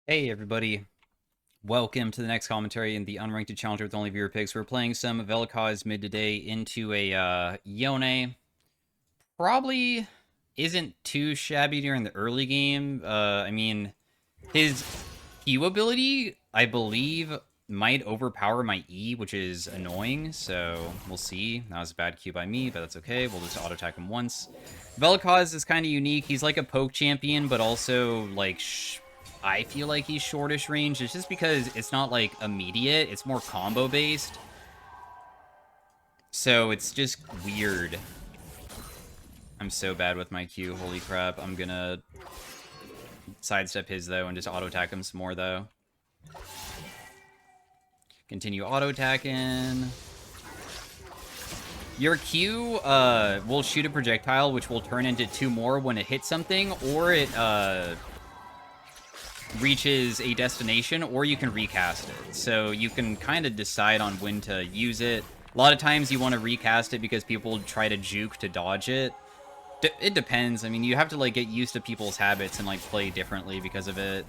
Hey everybody, welcome to the next commentary in the unranked challenger with only viewer picks. We're playing some Velkoz Mid today into a Yone. Probably isn't too shabby during the early game. I mean, his Q ability, I believe, might overpower my E, which is annoying, so we'll see. That was a bad Q by me, but that's okay. We'll just auto-attack him once. Velkoz is kind of unique. He's like a poke champion, but also, like, I feel like he's shortish range. It's just because it's not, like, immediate. It's more combo-based. So it's just weird. I'm so bad with my Q. Holy crap. I'm gonna sidestep his, though, and just auto-attack him some more, though. Continue auto-attacking. Your Q will shoot a projectile, which will turn into 2 more when it hits something, or it reaches a destination, or you can recast it. So you can kind of decide on when to use it. A lot of times you want to recast it because people try to juke to dodge it. It depends. I mean, you have to like get used to people's habits and like play differently because of it.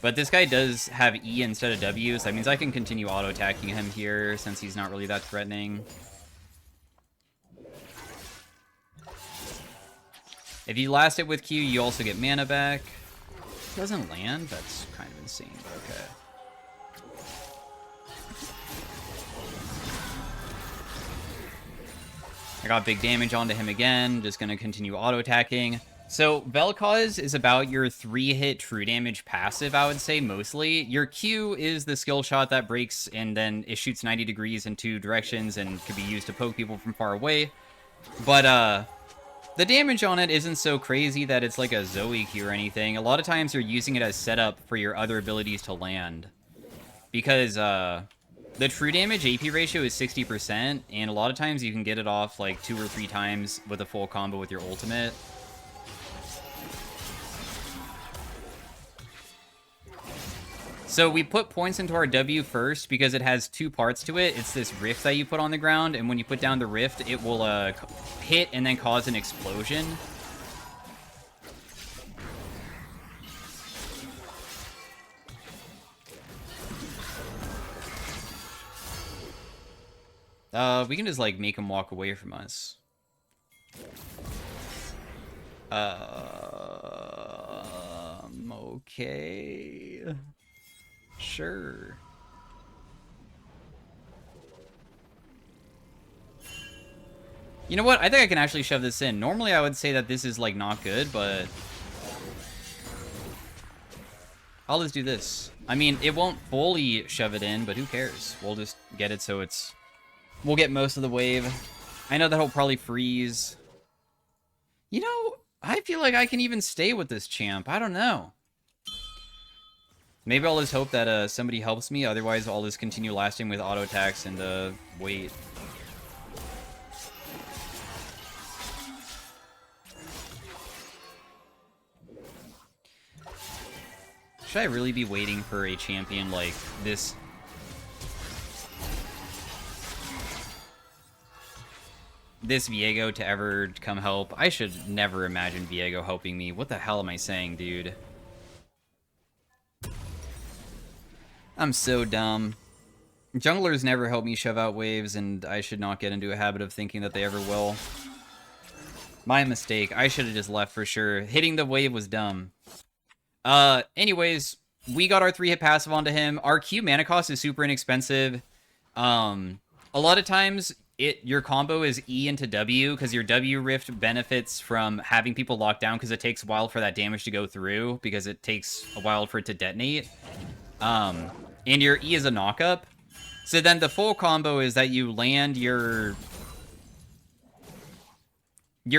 But this guy does have E instead of W, so that means I can continue auto-attacking him here since he's not really that threatening. If you last it with Q, you also get mana back. Doesn't land? That's kind of insane, but okay. I got big damage onto him again. Just going to continue auto-attacking. So Velkoz is about your 3-hit true damage passive, I would say, mostly. Your Q is the skill shot that breaks and then it shoots 90 degrees in 2 directions and could be used to poke people from far away. But, the damage on it isn't so crazy that it's like a Zoe Q or anything. A lot of times you're using it as setup for your other abilities to land. Because, the true damage AP ratio is 60%, and a lot of times you can get it off like 2 or 3 times with a full combo with your ultimate. So we put points into our W first because it has 2 parts to it. It's this rift that you put on the ground, and when you put down the rift, it will hit and then cause an explosion. We can just like make him walk away from us. Okay. Sure. You know what? I think I can actually shove this in. Normally, I would say that this is, like, not good, but I'll just do this. I mean, it won't fully shove it in, but who cares? We'll just get it so it's... We'll get most of the wave. I know that he'll probably freeze. You know, I feel like I can even stay with this champ. I don't know. Maybe I'll just hope that somebody helps me. Otherwise, I'll just continue lasting with auto attacks and wait. Should I really be waiting for a champion like this? This Viego to ever come help? I should never imagine Viego helping me. What the hell am I saying, dude? I'm so dumb. Junglers never help me shove out waves, and I should not get into a habit of thinking that they ever will. My mistake. I should have just left for sure. Hitting the wave was dumb. Anyways, we got our 3-hit passive onto him. Our Q mana cost is super inexpensive. A lot of times, your combo is E into W, because your W rift benefits from having people locked down, because it takes a while for that damage to go through, because it takes a while for it to detonate. And your E is a knock-up. So then the full combo is that you land your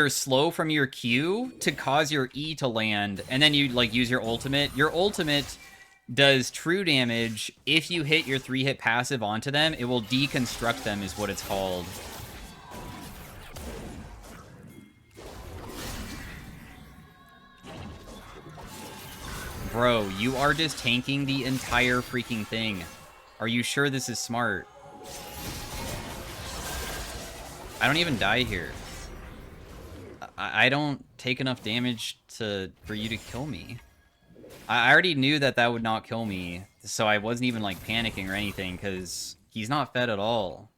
slow from your Q to cause your E to land, and then you like use your ultimate. Your ultimate does true damage. If you hit your 3-hit passive onto them, it will deconstruct them is what it's called. Bro, you are just tanking the entire freaking thing. Are you sure this is smart? I don't even die here. I don't take enough damage for you to kill me. I already knew that that would not kill me, so I wasn't even, like, panicking or anything, because he's not fed at all.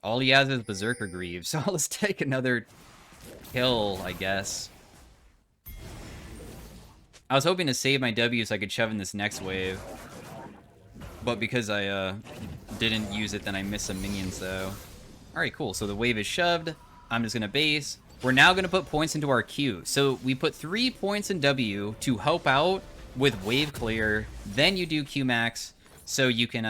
All he has is Berserker Greaves, so let's take another kill, I guess. I was hoping to save my W so I could shove in this next wave. But because I didn't use it, then I missed some minions, though. Alright, cool. So the wave is shoved. I'm just going to base. We're now going to put points into our Q. So we put 3 points in W to help out with wave clear. Then you do Q max so you can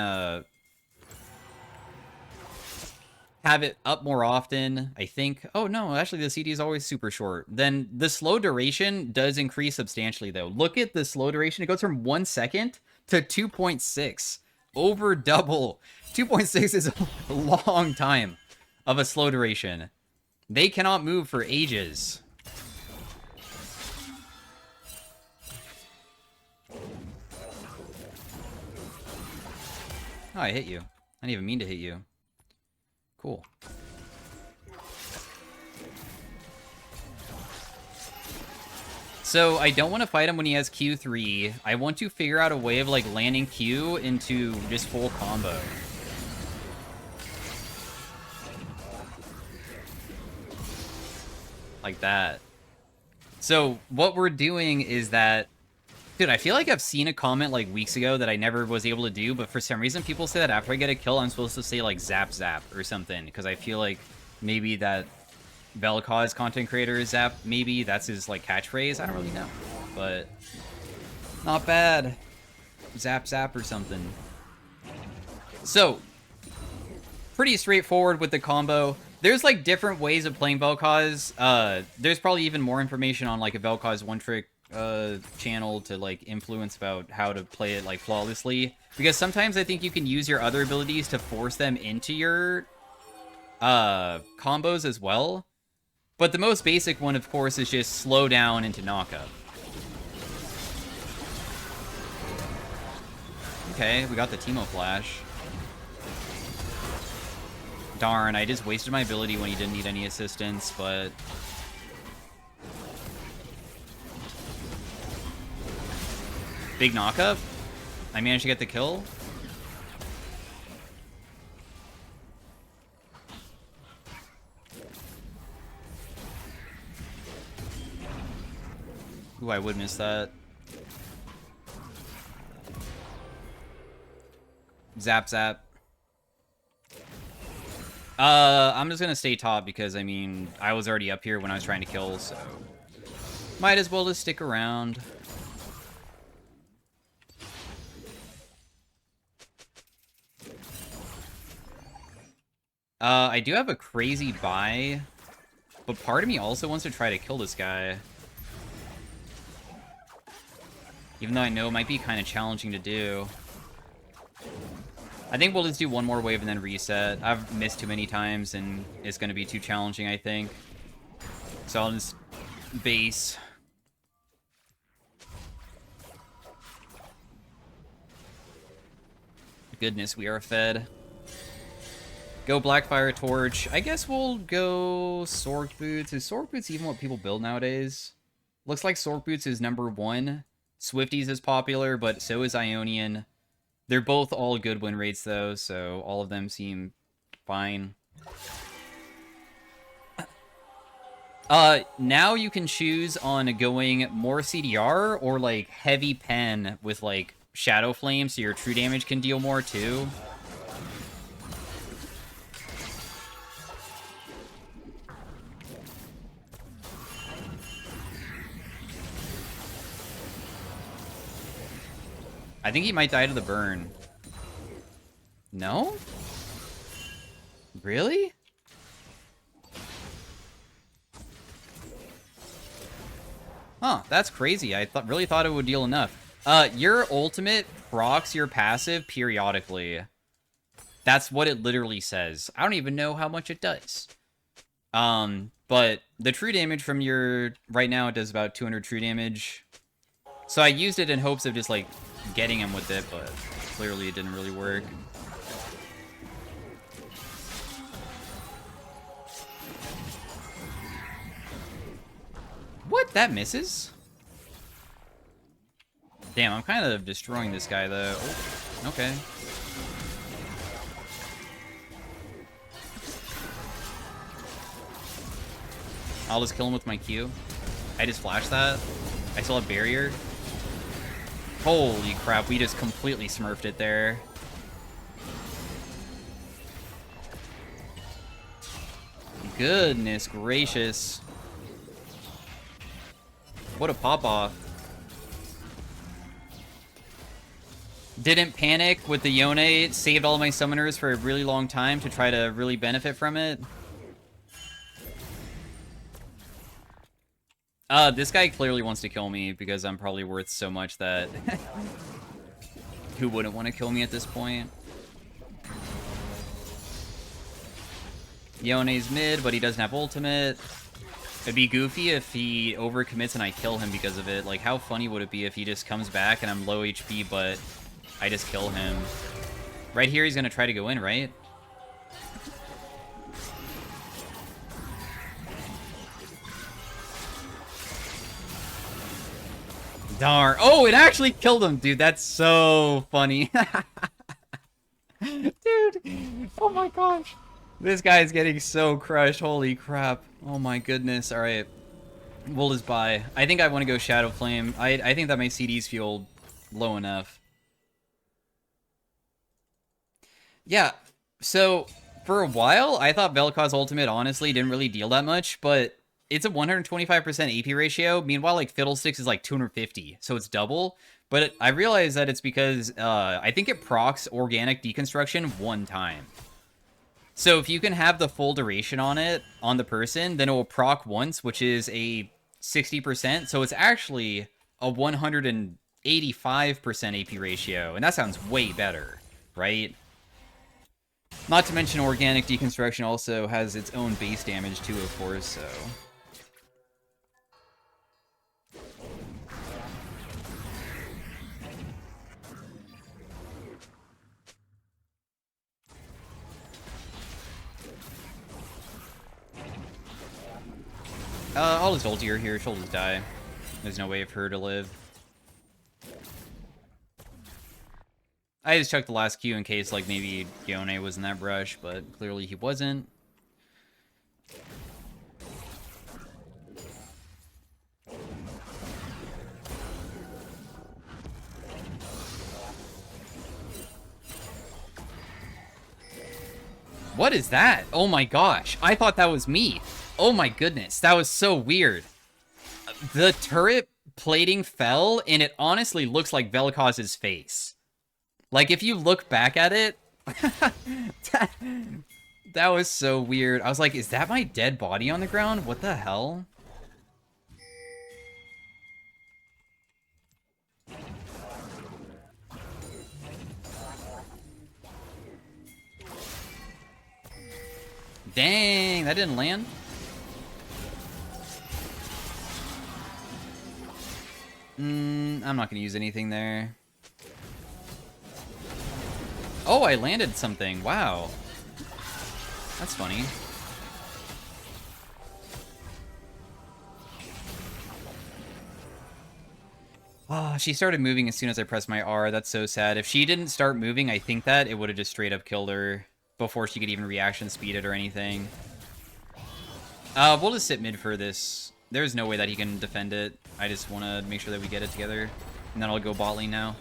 have it up more often, I think. Oh, no, actually the CD is always super short. Then the slow duration does increase substantially, though. Look at the slow duration. It goes from 1 second to 2.6. Over double. 2.6 is a long time of a slow duration. They cannot move for ages. Oh, I hit you. I didn't even mean to hit you. Cool. So I don't want to fight him when he has Q3. I want to figure out a way of like landing Q into just full combo. Like that. So what we're doing is that... Dude, I feel like I've seen a comment like weeks ago that I never was able to do, but for some reason people say that after I get a kill, I'm supposed to say like zap zap or something, because I feel like maybe that Velkoz content creator zap, maybe that's his like catchphrase. I don't really know, but not bad. Zap zap or something. So pretty straightforward with the combo. There's like different ways of playing Velkoz. There's probably even more information on like a Velkoz one trick channel to like influence about how to play it like flawlessly, because sometimes I think you can use your other abilities to force them into your combos as well. But the most basic one, of course, is just slow down into knockup. Okay, we got the Teemo flash. Darn, I just wasted my ability when he didn't need any assistance, but... Big knockup? I managed to get the kill? Ooh, I would miss that. Zap zap. I'm just gonna stay top because, I mean, I was already up here when I was trying to kill, so... Might as well just stick around. I do have a crazy buy, but part of me also wants to try to kill this guy. Even though I know it might be kind of challenging to do. I think we'll just do one more wave and then reset. I've missed too many times, and it's going to be too challenging, I think. So I'll just base. Goodness, we are fed. Go Blackfire Torch. I guess we'll go Sorg Boots. Is Sorg Boots even what people build nowadays? Looks like Sorg Boots is #1. Swifties is popular, but so is Ionian. They're both all good win rates, though, so all of them seem fine. Now you can choose on going more CDR or, like, heavy pen with, like, Shadow Flame, so your true damage can deal more, too. I think he might die to the burn. No? Really? Huh, that's crazy. I really thought it would deal enough. Your ultimate procs your passive periodically. That's what it literally says. I don't even know how much it does. But the true damage from your... Right now, it does about 200 true damage. So I used it in hopes of just, like, getting him with it, but clearly it didn't really work. What? That misses? Damn, I'm kind of destroying this guy, though. Oh, okay. I'll just kill him with my Q. I just flashed that. I still have barrier. Holy crap, we just completely smurfed it there. Goodness gracious. What a pop-off. Didn't panic with the Yone. Saved all my summoners for a really long time to try to really benefit from it. This guy clearly wants to kill me because I'm probably worth so much that... Who wouldn't want to kill me at this point? Yone's mid, but he doesn't have ultimate. It'd be goofy if he overcommits and I kill him because of it. Like, how funny would it be if he just comes back and I'm low HP, but I just kill him? Right here, he's gonna try to go in, right? Darn. Oh, it actually killed him, dude. That's so funny. Dude. Oh my gosh. This guy's getting so crushed. Holy crap. Oh my goodness. All right. We'll just buy. I think I want to go Shadow Flame. I think that my CD's feel low enough. Yeah. So, for a while, I thought Velkoz Ultimate honestly didn't really deal that much, but it's a 125% AP ratio. Meanwhile, like, Fiddlesticks is like 250, so it's double. But I realized that it's because I think it procs Organic Deconstruction one time. So if you can have the full duration on it, on the person, then it will proc once, which is a 60%. So it's actually a 185% AP ratio. And that sounds way better, right? Not to mention Organic Deconstruction also has its own base damage too, of course, so... I'll just ult here. She'll just die. There's no way for her to live. I just checked the last Q in case, like, maybe Yone was in that brush, but clearly he wasn't. What is that? Oh my gosh. I thought that was me. Oh my goodness. That was so weird. The turret plating fell, and it honestly looks like Velkoz's face. Like, if you look back at it... that was so weird. I was like, is that my dead body on the ground? What the hell? Dang, that didn't land. I'm not gonna use anything there. Oh, I landed something. Wow. That's funny. Oh, she started moving as soon as I pressed my R. That's so sad. If she didn't start moving, I think that it would have just straight up killed her before she could even reaction speed it or anything. We'll just sit mid for this. There's no way that he can defend it. I just want to make sure that we get it together. And then I'll go bot lane now.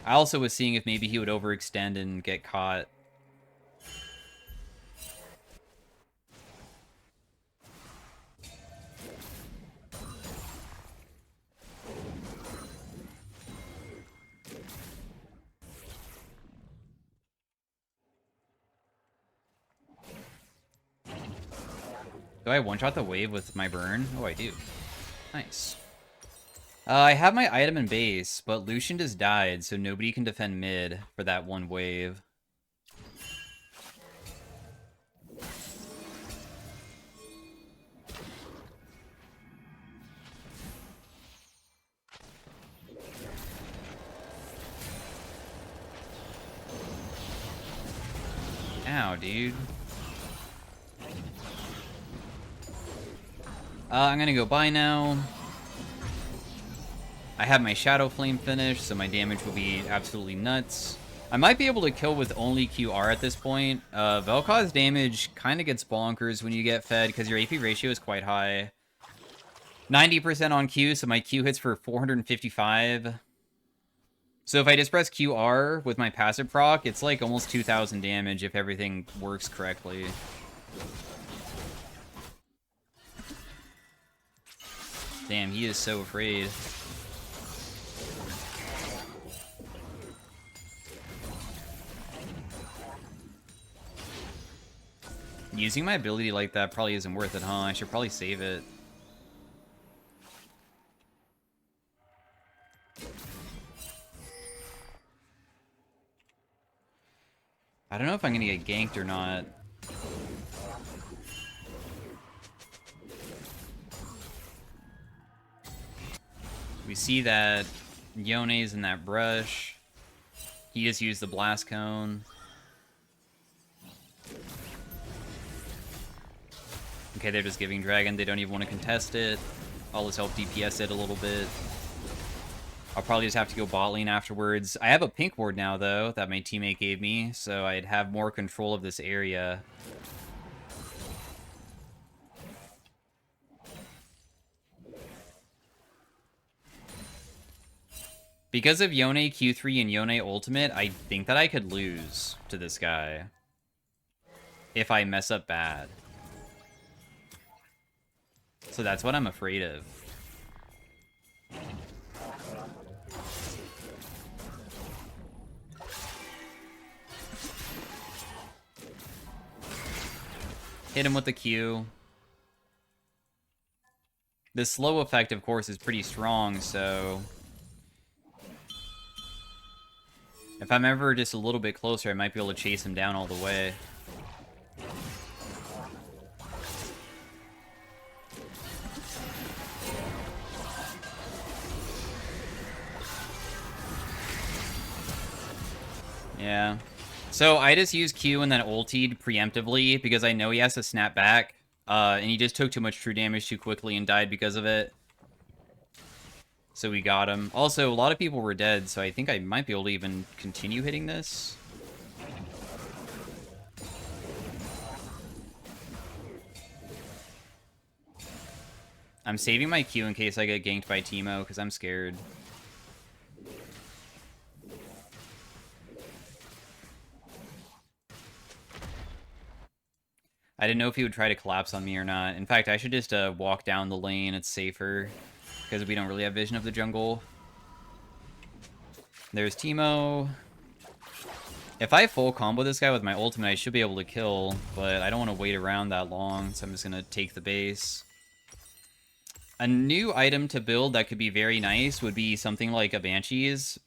I also was seeing if maybe he would overextend and get caught. Do I one-shot the wave with my burn? Oh, I do. Nice. I have my item in base, but Lucian just died, so nobody can defend mid for that one wave. Ow, dude. I'm gonna go buy now. I have my Shadow Flame finished, so my damage will be absolutely nuts. I might be able to kill with only QR at this point. Velkoz damage kind of gets bonkers when you get fed, because your AP ratio is quite high. 90% on Q, so my Q hits for 455. So if I just press QR with my passive proc, it's like almost 2,000 damage if everything works correctly. Damn, he is so afraid. Using my ability like that probably isn't worth it, huh? I should probably save it. I don't know if I'm gonna get ganked or not. We see that Yone's in that brush. He just used the blast cone. Okay, they're just giving Dragon. They don't even want to contest it. I'll just help DPS it a little bit. I'll probably just have to go bot lane afterwards. I have a pink ward now, though, that my teammate gave me, so I'd have more control of this area. Because of Yone Q3 and Yone ultimate, I think that I could lose to this guy if I mess up bad. So that's what I'm afraid of. Hit him with the Q. The slow effect, of course, is pretty strong, so if I'm ever just a little bit closer, I might be able to chase him down all the way. Yeah. So I just used Q and then ultied preemptively because I know he has to snap back. And he just took too much true damage too quickly and died because of it. So we got him. Also, a lot of people were dead, so I think I might be able to even continue hitting this. I'm saving my Q in case I get ganked by Teemo, because I'm scared. I didn't know if he would try to collapse on me or not. In fact, I should just walk down the lane. It's safer, because we don't really have vision of the jungle. There's Teemo. If I full combo this guy with my ultimate, I should be able to kill, but I don't want to wait around that long, so I'm just going to take the base. A new item to build that could be very nice would be something like a Banshee's.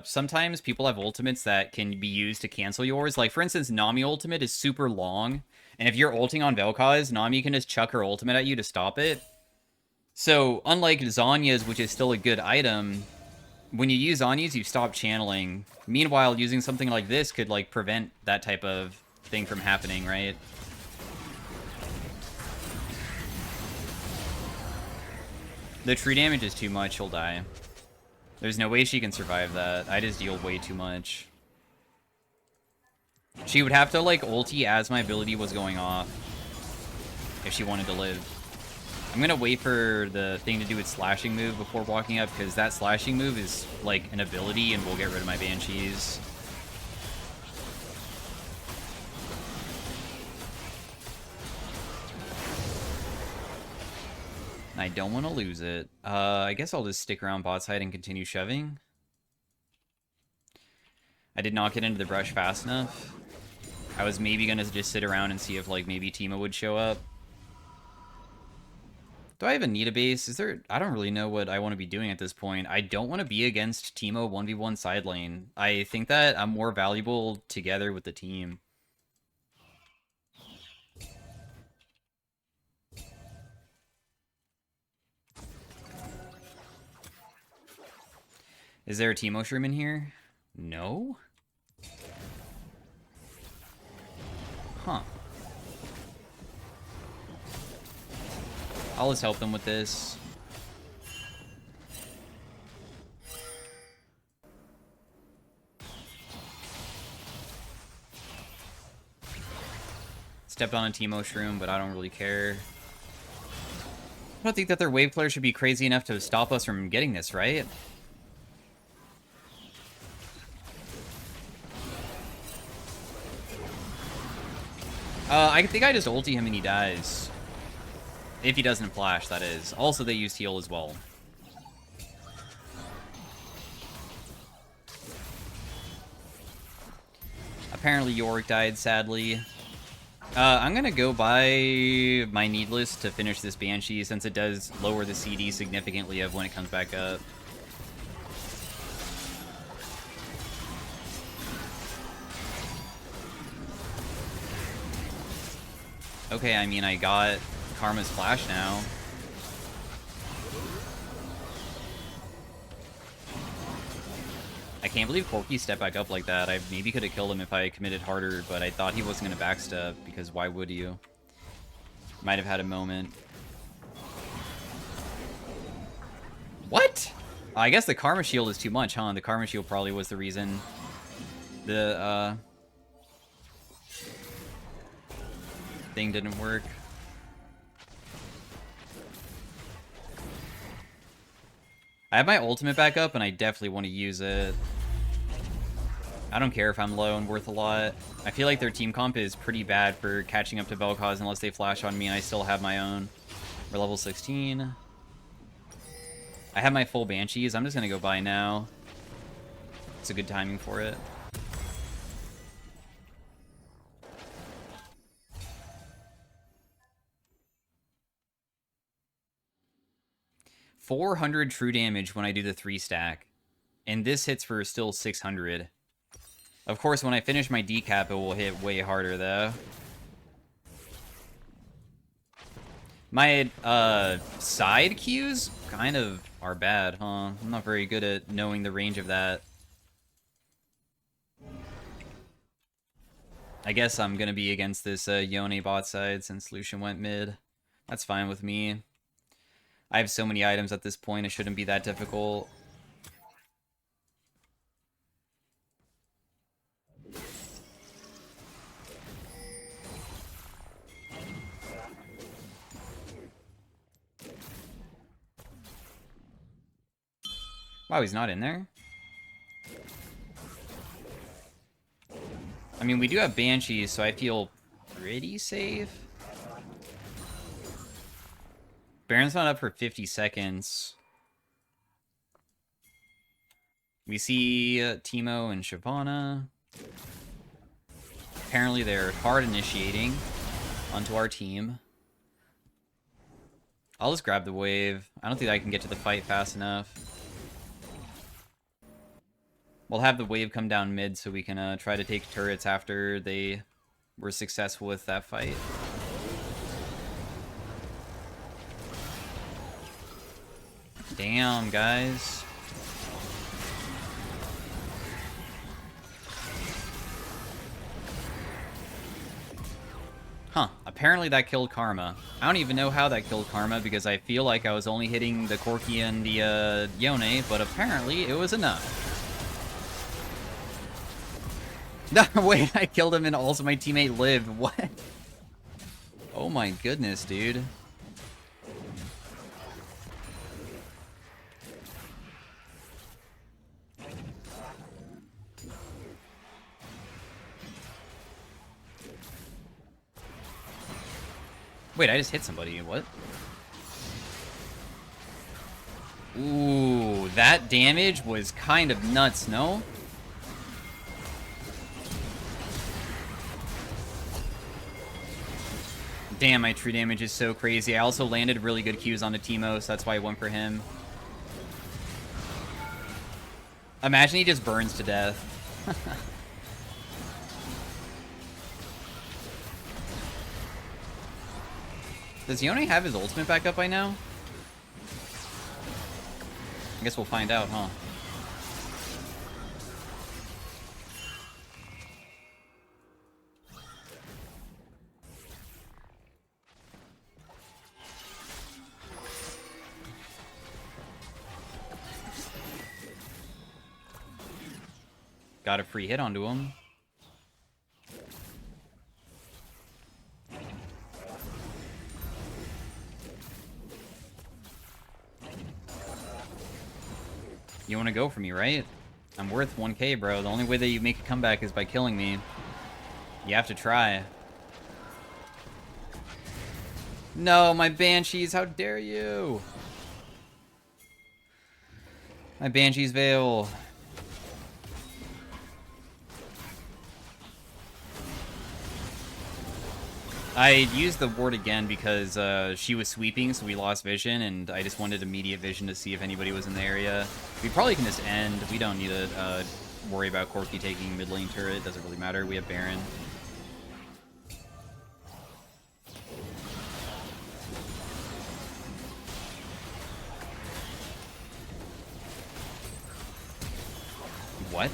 Sometimes people have ultimates that can be used to cancel yours. Like, for instance, Nami ultimate is super long, and if you're ulting on Velkoz, Nami can just chuck her ultimate at you to stop it. So, unlike Zanya's, which is still a good item, when you use Anya's, you stop channeling. Meanwhile, using something like this could, like, prevent that type of thing from happening, right? The true damage is too much, he'll die. There's no way she can survive that. I just deal way too much. She would have to, like, ulti as my ability was going off if she wanted to live. I'm gonna wait for the thing to do its slashing move before walking up, because that slashing move is, like, an ability, and we'll get rid of my Banshees. I don't want to lose it. I guess I'll just stick around bot side and continue shoving. I did not get into the brush fast enough. I was maybe going to just sit around and see if, like, maybe Teemo would show up. Do I even need a base? Is there... I don't really know what I want to be doing at this point. I don't want to be against Teemo 1v1 side lane. I think that I'm more valuable together with the team. Is there a Teemo shroom in here? No? Huh. I'll just help them with this. Stepped on a Teemo shroom, but I don't really care. I don't think that their wave player should be crazy enough to stop us from getting this, right? I think I just ulti him and he dies. If he doesn't flash, that is. Also, they used heal as well. Apparently Yorick died, sadly. I'm gonna go buy my Needless to finish this Banshee, since it does lower the CD significantly of when it comes back up. Okay, I mean, I got Karma's Flash now. I can't believe Corki stepped back up like that. I maybe could have killed him if I committed harder, but I thought he wasn't going to backstep, because why would you? Might have had a moment. What? I guess the Karma Shield is too much, huh? The Karma Shield probably was the reason. The, thing didn't work. I have my ultimate back up, and I definitely want to use it. I don't care if I'm low and worth a lot. I feel like their team comp is pretty bad for catching up to Velkoz unless they flash on me, and I still have my own. We're level 16. I have my full Banshees. I'm just going to go buy now. It's a good timing for it. $400 true damage when I do the 3-stack. And this hits for still 600. Of course, when I finish my decap, it will hit way harder, though. My, side Qs kind of are bad, huh? I'm not very good at knowing the range of that. I guess I'm gonna be against this, Yone bot side since Lucian went mid. That's fine with me. I have so many items at this point, it shouldn't be that difficult. Wow, he's not in there? I mean, we do have Banshees, so I feel pretty safe. Baron's not up for 50 seconds. We see Teemo and Shyvana. Apparently they're hard initiating onto our team. I'll just grab the wave. I don't think I can get to the fight fast enough. We'll have the wave come down mid so we can try to take turrets after they were successful with that fight. Damn, guys. Huh, apparently that killed Karma. I don't even know how that killed Karma because I feel like I was only hitting the Corki and the Yone, but apparently it was enough. No, wait, I killed him and also my teammate lived. What? Oh my goodness, dude. Wait, I just hit somebody. What? Ooh, that damage was kind of nuts, no? Damn, my true damage is so crazy. I also landed really good Qs on the Teemo, so that's why I went for him. Imagine he just burns to death. Does Yone have his ultimate back up by now? I guess we'll find out, huh? got a free hit onto him. You want to go for me, right? I'm worth 1k, bro. The only way that you make a comeback is by killing me. You have to try. No, my Banshees, how dare you? My Banshee's Veil. I used the ward again because she was sweeping, so we lost vision, and I just wanted immediate vision to see if anybody was in the area. We probably can just end. We don't need to worry about Corki taking mid lane turret. Doesn't really matter. We have Baron. What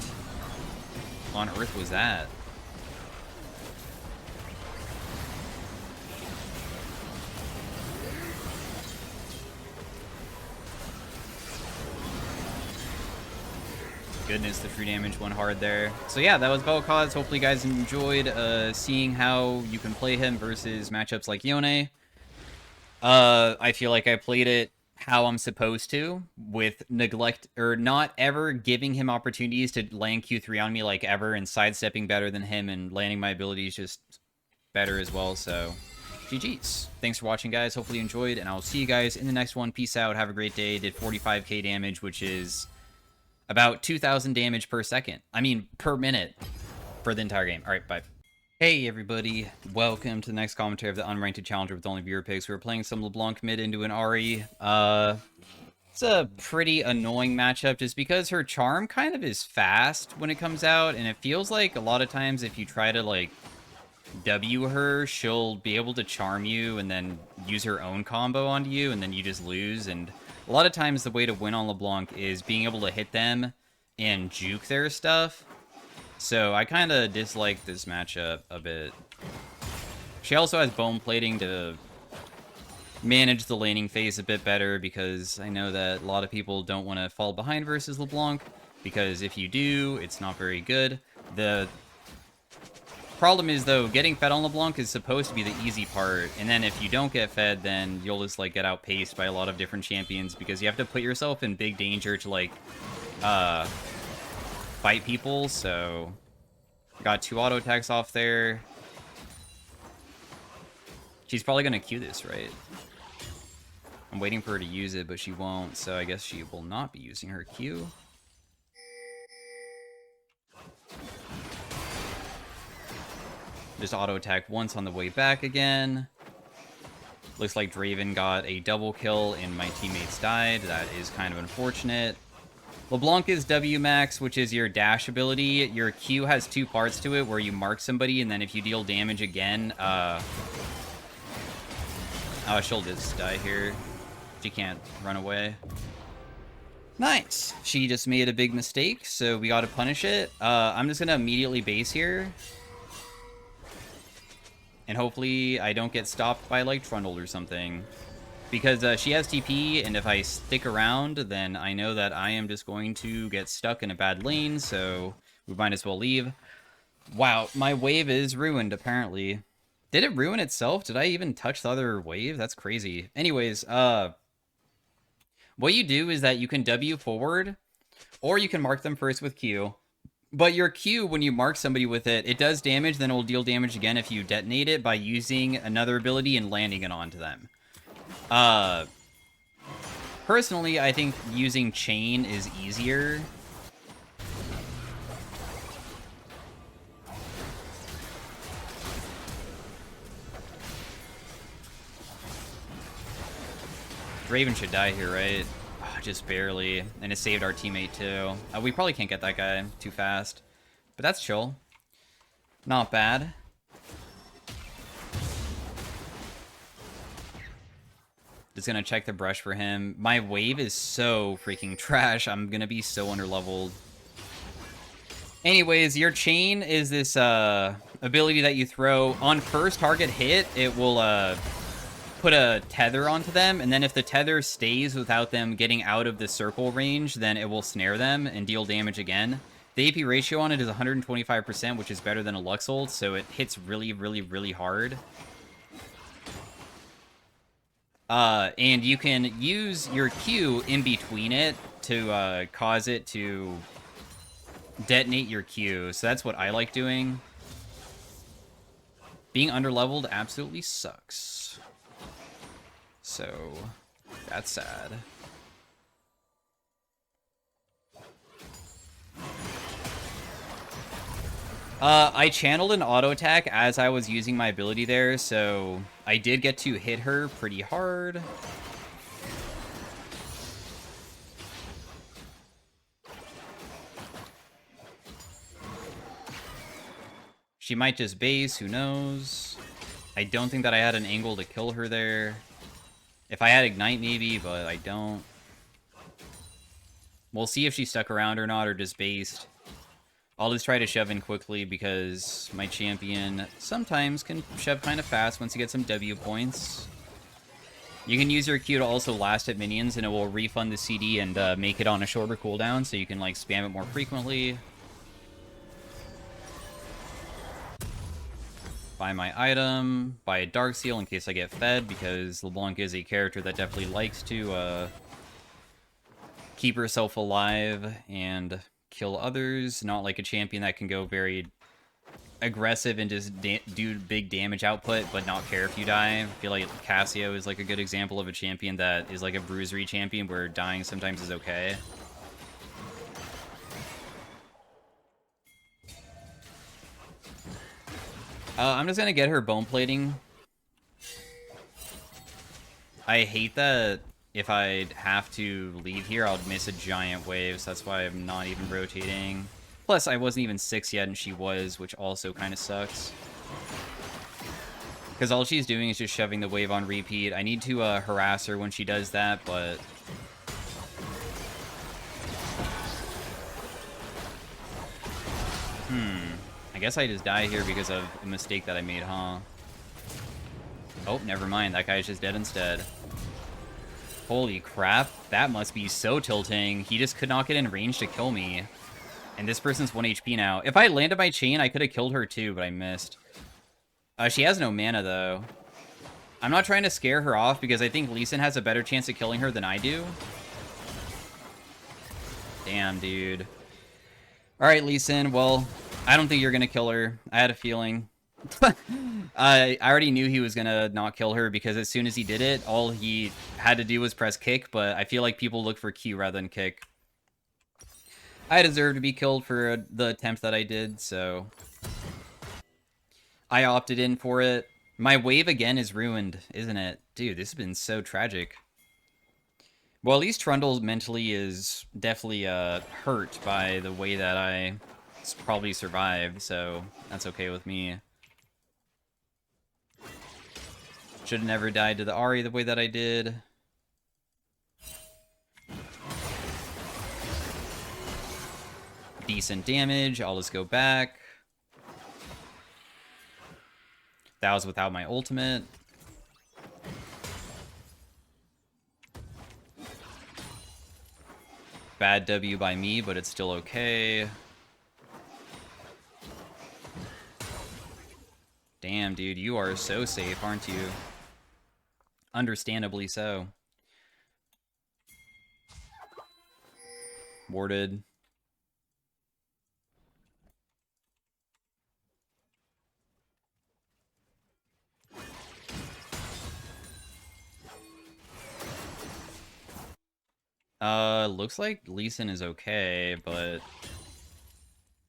on earth was that? Goodness, the free damage went hard there. So yeah, that was Velkoz. Hopefully you guys enjoyed seeing how you can play him versus matchups like Yone. I feel like I played it how I'm supposed to, with neglect or not ever giving him opportunities to land Q3 on me like ever, and sidestepping better than him and landing my abilities just better as well. So GG's. Thanks for watching, guys. Hopefully you enjoyed, and I'll see you guys in the next one. Peace out. Have a great day. Did 45k damage, which is about 2,000 damage per second. I mean, per minute for the entire game. All right, bye. Hey, everybody. Welcome to the next commentary of the Unranked Challenger with only viewer picks. We were playing some Leblanc mid into an Ahri. It's a pretty annoying matchup just because her charm kind of is fast when it comes out, and it feels like a lot of times if you try to, like, W her, she'll be able to charm you and then use her own combo onto you, and then you just lose. And a lot of times the way to win on Leblanc is being able to hit them and juke their stuff. So I kind of dislike this matchup a bit. She also has bone plating to manage the laning phase a bit better, because I know that a lot of people don't want to fall behind versus Leblanc, because if you do, it's not very good. The problem is, though, getting fed on Leblanc is supposed to be the easy part, and then if you don't get fed, then you'll just, like, get outpaced by a lot of different champions, because you have to put yourself in big danger to, like, fight people. So got 2 auto attacks off there. She's probably gonna Q this, right? I'm waiting for her to use it, but she won't, so I guess she will not be using her Q. Just auto attack once on the way back again. Looks like Draven got a double kill and my teammates died. That is kind of unfortunate. Leblanc is W max, which is your dash ability. Your Q has 2 parts to it, where you mark somebody, and then if you deal damage again, oh, she'll just die here. She can't run away. Nice. She just made a big mistake, so we gotta punish it. I'm just gonna immediately base here. And hopefully I don't get stopped by, like, Trundle or something. Because she has TP, and if I stick around, then I know that I am just going to get stuck in a bad lane, so we might as well leave. Wow, my wave is ruined, apparently. Did it ruin itself? Did I even touch the other wave? That's crazy. Anyways, what you do is that you can W forward, or you can mark them first with Q. But your Q, when you mark somebody with it, it does damage, then it will deal damage again if you detonate it by using another ability and landing it onto them. Personally, I think using Chain is easier. Draven should die here, right? Oh, just barely. And it saved our teammate, too. We probably can't get that guy too fast. But that's chill. Not bad. Just gonna check the brush for him. My wave is so freaking trash. I'm gonna be so underleveled. Anyways, your chain is this ability that you throw on first target hit. It will put a tether onto them, and then if the tether stays without them getting out of the circle range, then it will snare them and deal damage again. The AP ratio on it is 125%, which is better than a Lux ult, so it hits really, really, really hard. And you can use your Q in between it to cause it to detonate your Q. So that's what I like doing. Being underleveled absolutely sucks. So that's sad. I channeled an auto attack as I was using my ability there, so I did get to hit her pretty hard. She might just base, who knows? I don't think that I had an angle to kill her there. If I had Ignite, maybe, but I don't. We'll see if she stuck around or not, or just based. I'll just try to shove in quickly because my champion sometimes can shove kind of fast once you get some W points. You can use your Q to also last hit minions, and it will refund the CD and make it on a shorter cooldown, so you can like spam it more frequently. Buy my item, buy a Dark Seal in case I get fed, because LeBlanc is a character that definitely likes to keep herself alive and kill others, not like a champion that can go very aggressive and just do big damage output, but not care if you die. I feel like Cassio is like a good example of a champion that is like a bruisery champion where dying sometimes is okay. I'm just gonna get her bone plating. I hate that if I have to leave here, I'll miss a giant wave, so that's why I'm not even rotating. Plus, I wasn't even 6 yet, and she was, which also kind of sucks. Because all she's doing is just shoving the wave on repeat. I need to harass her when she does that, but... I guess I just die here because of a mistake that I made, huh? Oh, never mind. That guy's just dead instead. Holy crap. That must be so tilting. He just could not get in range to kill me. And this person's 1 HP now. If I landed my chain, I could have killed her too, but I missed. She has no mana, though. I'm not trying to scare her off because I think Lee Sin has a better chance of killing her than I do. Damn, dude. Alright, Lee Sin. Well, I don't think you're gonna kill her. I had a feeling. I already knew he was gonna not kill her because as soon as he did it, all he had to do was press kick, but I feel like people look for Q rather than kick. I deserve to be killed for the attempt that I did, so I opted in for it. My wave again is ruined, isn't it? Dude, this has been so tragic. Well, at least Trundle mentally is definitely hurt by the way that I probably survived, so that's okay with me. Should have never died to the Ahri the way that I did. Decent damage. I'll just go back. That was without my ultimate. Bad W by me, but it's still okay. Damn, dude, you are so safe, aren't you? Understandably so. Warded. Looks like Lee Sin is okay, but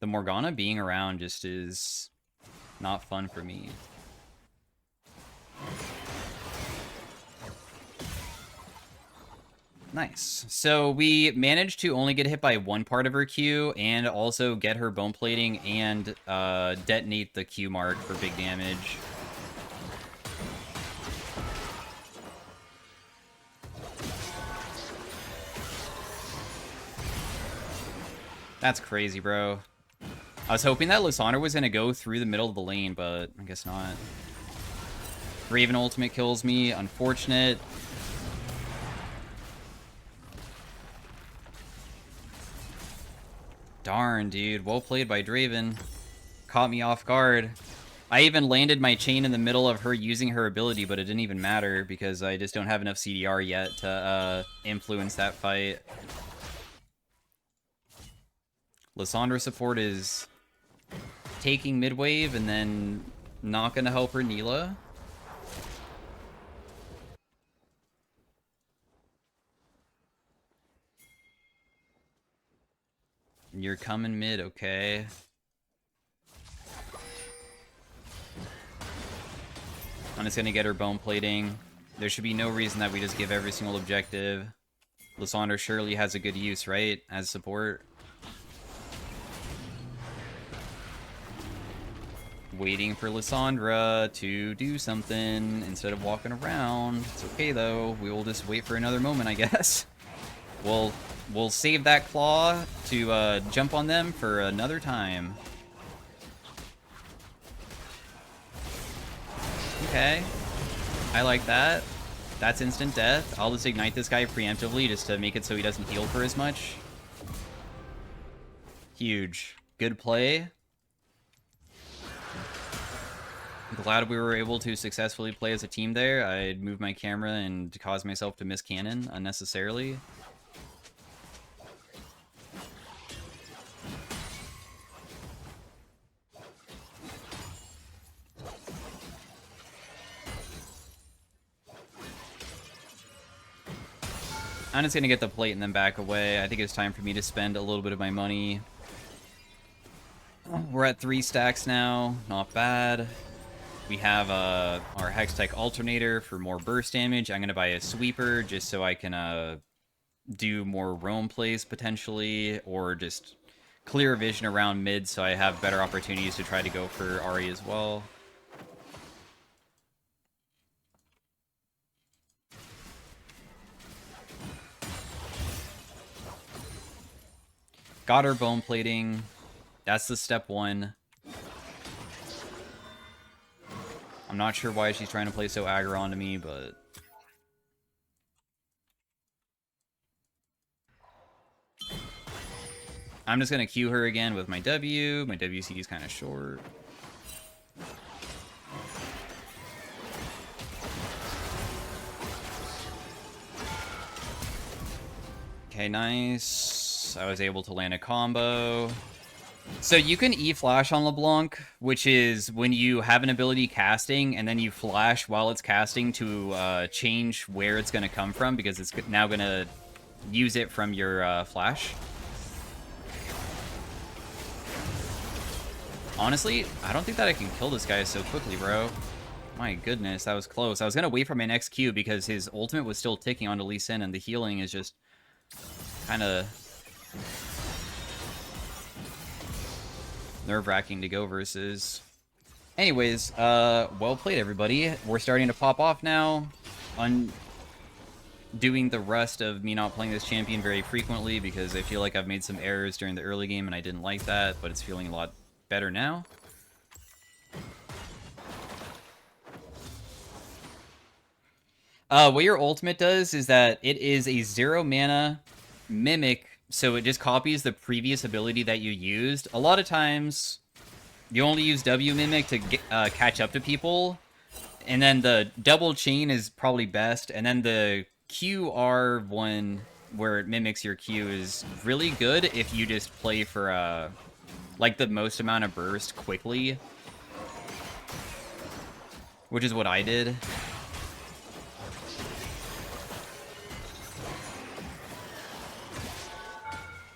the Morgana being around just is not fun for me. Nice. So we managed to only get hit by one part of her Q and also get her bone plating and detonate the Q mark for big damage. That's crazy, bro. I was hoping that Lysandre was going to go through the middle of the lane, but I guess not. Raven ultimate kills me. Unfortunate. Darn, dude. Well played by Draven. Caught me off guard. I even landed my chain in the middle of her using her ability, but it didn't even matter because I just don't have enough CDR yet to influence that fight. Lissandra support is taking mid wave and then not going to help her Neela. You're coming mid, okay. I'm just going to get her bone plating. There should be no reason that we just give every single objective. Lissandra surely has a good use, right? As support. Waiting for Lissandra to do something instead of walking around. It's okay, though. We will just wait for another moment, I guess. We'll save that claw to jump on them for another time. Okay. I like that. That's instant death. I'll just ignite this guy preemptively just to make it so he doesn't heal for as much. Huge. Good play. Glad we were able to successfully play as a team there. I'd move my camera and cause myself to miss cannon unnecessarily. I'm just gonna get the plate and then back away. I think it's time for me to spend a little bit of my money. We're at 3 stacks now. Not bad. We have our Hextech Alternator for more burst damage. I'm going to buy a Sweeper just so I can do more roam plays potentially, or just clear vision around mid so I have better opportunities to try to go for Ahri as well. Got her bone plating. That's the step 1. I'm not sure why she's trying to play so aggro onto me, but... I'm just going to Q her again with my W. My WC is kind of short. Okay, nice. I was able to land a combo. So you can E-flash on Leblanc, which is when you have an ability casting, and then you flash while it's casting to change where it's going to come from, because it's now going to use it from your flash. Honestly, I don't think that I can kill this guy so quickly, bro. My goodness, that was close. I was going to wait for my next Q because his ultimate was still ticking onto Lee Sin, and the healing is just kind of nerve-wracking to go versus. Anyways, well played, everybody. We're starting to pop off now. Doing the rest of me not playing this champion very frequently because I feel like I've made some errors during the early game and I didn't like that, but it's feeling a lot better now. What your ultimate does is that it is a 0 mana mimic, so it just copies the previous ability that you used. A lot of times, you only use W mimic to get, catch up to people, and then the double chain is probably best, and then the QR one, where it mimics your Q, is really good if you just play for, like, the most amount of burst quickly. Which is what I did.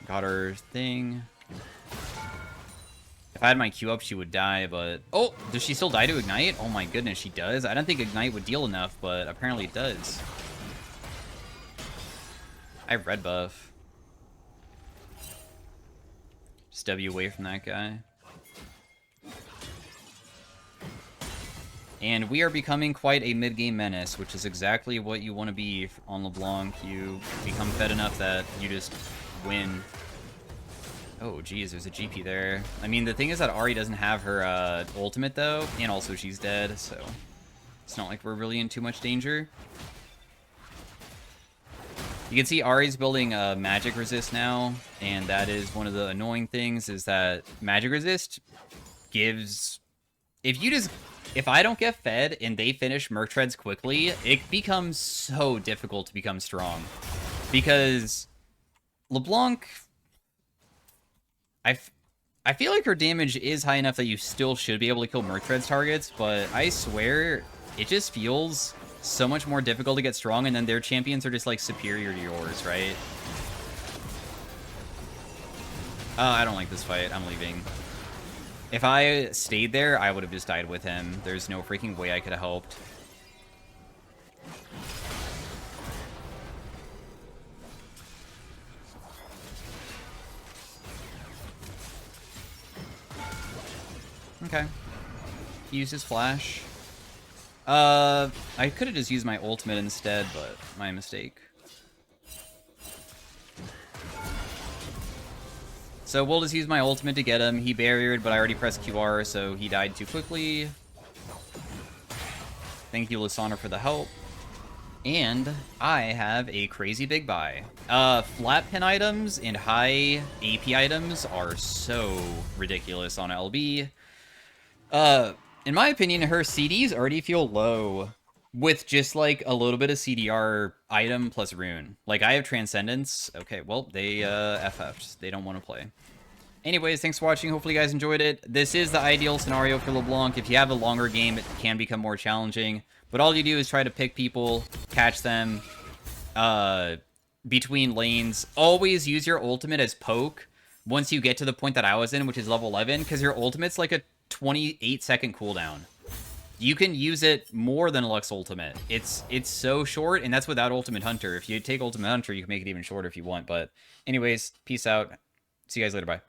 Got her thing. If I had my Q up, she would die, but... Oh! Does she still die to Ignite? Oh my goodness, she does? I don't think Ignite would deal enough, but apparently it does. I have red buff. Just W away from that guy. And we are becoming quite a mid-game menace, which is exactly what you want to be on LeBlanc. You become fed enough that you just win. Oh, geez, there's a GP there. I mean, the thing is that Ahri doesn't have her ultimate, though, and also she's dead, so it's not like we're really in too much danger. You can see Ari's building magic resist now, and that is one of the annoying things, is that magic resist gives... If I don't get fed and they finish Merc Treads quickly, it becomes so difficult to become strong. Because Leblanc... I feel like her damage is high enough that you still should be able to kill Merc Treads targets, but I swear, it just feels so much more difficult to get strong, and then their champions are just, like, superior to yours, right? I don't like this fight. I'm leaving. If I stayed there, I would have just died with him. There's no freaking way I could have helped. Okay. He used his flash. I could have just used my ultimate instead, but my mistake. So we'll just use my ultimate to get him. He barriered, but I already pressed QR, so he died too quickly. Thank you, Lysandra, for the help. And I have a crazy big buy. Flat pin items and high AP items are so ridiculous on LB. In my opinion, her CDs already feel low with just, like, a little bit of CDR item plus rune. Like, I have Transcendence. Okay, well, they, FF'd. They don't want to play. Anyways, thanks for watching. Hopefully you guys enjoyed it. This is the ideal scenario for LeBlanc. If you have a longer game, it can become more challenging. But all you do is try to pick people, catch them, between lanes. Always use your ultimate as poke once you get to the point that I was in, which is level 11, because your ultimate's like a 28-second cooldown. You can use it more than a Lux ultimate. It's so short, and that's without Ultimate Hunter. If you take Ultimate Hunter, you can make it even shorter if you want. But anyways, peace out. See you guys later. Bye.